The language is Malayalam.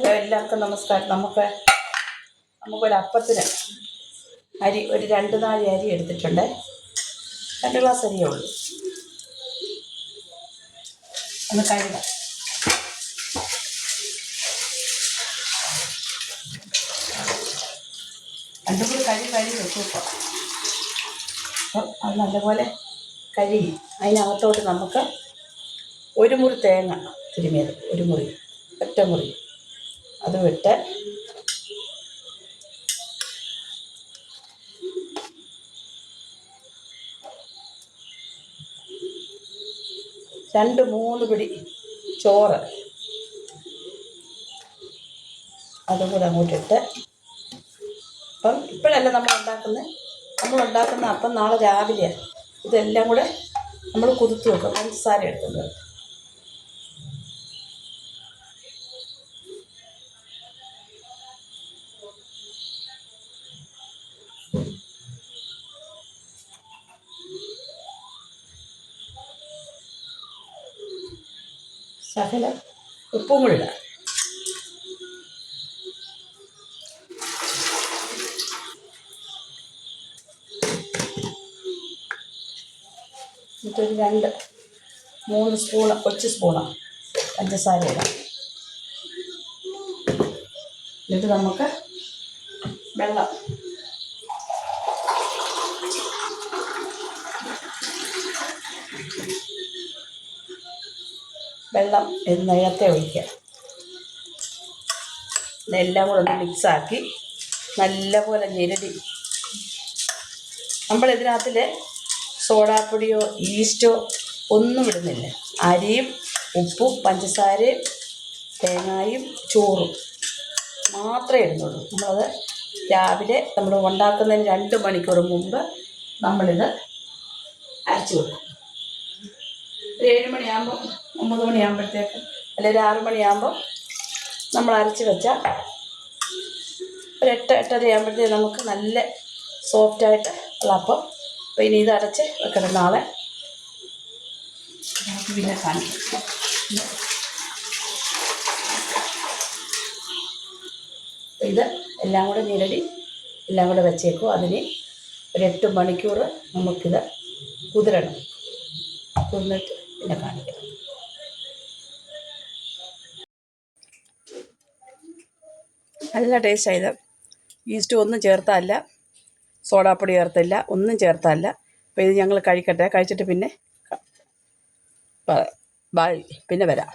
ഹലോ, എല്ലാവർക്കും നമസ്കാരം. നമുക്കൊരു അപ്പത്തിന് അരി ഒരു 2-4 അരി എടുത്തിട്ടുണ്ട്. 2 ഗ്ലാസ് അരിയേ ഉള്ളൂ. ഒന്ന് കഴുകാം. രണ്ടും കൂടി കഴുകി വെക്കും. അപ്പം അത് നല്ലപോലെ കഴുകി അതിനകത്തോട്ട് നമുക്ക് ഒരു മുറി തേങ്ങ തിരുമിയത്, ഒരു മുറി, ഒറ്റ മുറി അത് വിട്ട് രണ്ട് 3 പിടി ചോറ് അതും കൂടെ അങ്ങോട്ടിട്ട്, അപ്പം ഇപ്പോഴല്ല നമ്മളുണ്ടാക്കുന്ന അപ്പം നാളെ രാവിലെയാണ്. ഇതെല്ലാം കൂടെ നമ്മൾ കുതിർത്തി വെക്കും. പഞ്ചസാര എടുക്കുന്നത് ശകലം ഉപ്പും കൂടി ഇടാം. എന്നിട്ടൊരു 2-3 സ്പൂണ്, കൊച്ചു സ്പൂണാണ് പഞ്ചസാര ഇടാം. എന്നിട്ട് നമുക്ക് വെള്ളം നേരത്തെ ഒഴിക്കുക. ഇതെല്ലാം കൂടെ ഒന്ന് മിക്സാക്കി നല്ലപോലെ ഞെരടി. നമ്മളിതിനകത്തിൽ സോഡാപ്പൊടിയോ ഈസ്റ്റോ ഒന്നും ഇടുന്നില്ല. അരിയും ഉപ്പും പഞ്ചസാരയും തേങ്ങയും ചോറും മാത്രമേ ഇടുന്നുള്ളൂ. നമ്മളത് രാവിലെ നമ്മൾ ഉണ്ടാക്കുന്നതിന് 2 മണിക്കൂർ മുമ്പ് നമ്മളിത് അരച്ച് വെക്കും. ഒരു 7 മണിയാകുമ്പോൾ, 9 മണിയാകുമ്പോഴത്തേക്ക്, അല്ലെങ്കിൽ ഒരു 6 മണിയാകുമ്പോൾ നമ്മൾ അരച്ച് വെച്ചാൽ ഒരു 8-8:30 ആകുമ്പോഴത്തേക്ക് നമുക്ക് നല്ല സോഫ്റ്റായിട്ട് ഉള്ള അപ്പം. അപ്പോൾ ഇനി ഇത് അരച്ച് വെക്കണം. നാളെ പിന്നെ കാണിക്കാം. ഇത് എല്ലാം കൂടെ ഞെരടി എല്ലാം കൂടെ വെച്ചേക്കും. അതിന് ഒരു 8 മണിക്കൂർ നമുക്കിത് കുതിരണം. കുതിർന്നിട്ട് പിന്നെ കാണിക്കാം. നല്ല ടേസ്റ്റായത്. ഈസ്റ്റ് ഒന്നും ചേർത്തല്ല, സോഡാപ്പൊടി ചേർത്തില്ല, ഒന്നും ചേർത്തല്ല. അപ്പോൾ ഇത് ഞങ്ങൾ കഴിക്കട്ടെ. കഴിച്ചിട്ട് പിന്നെ പിന്നെ വരാം.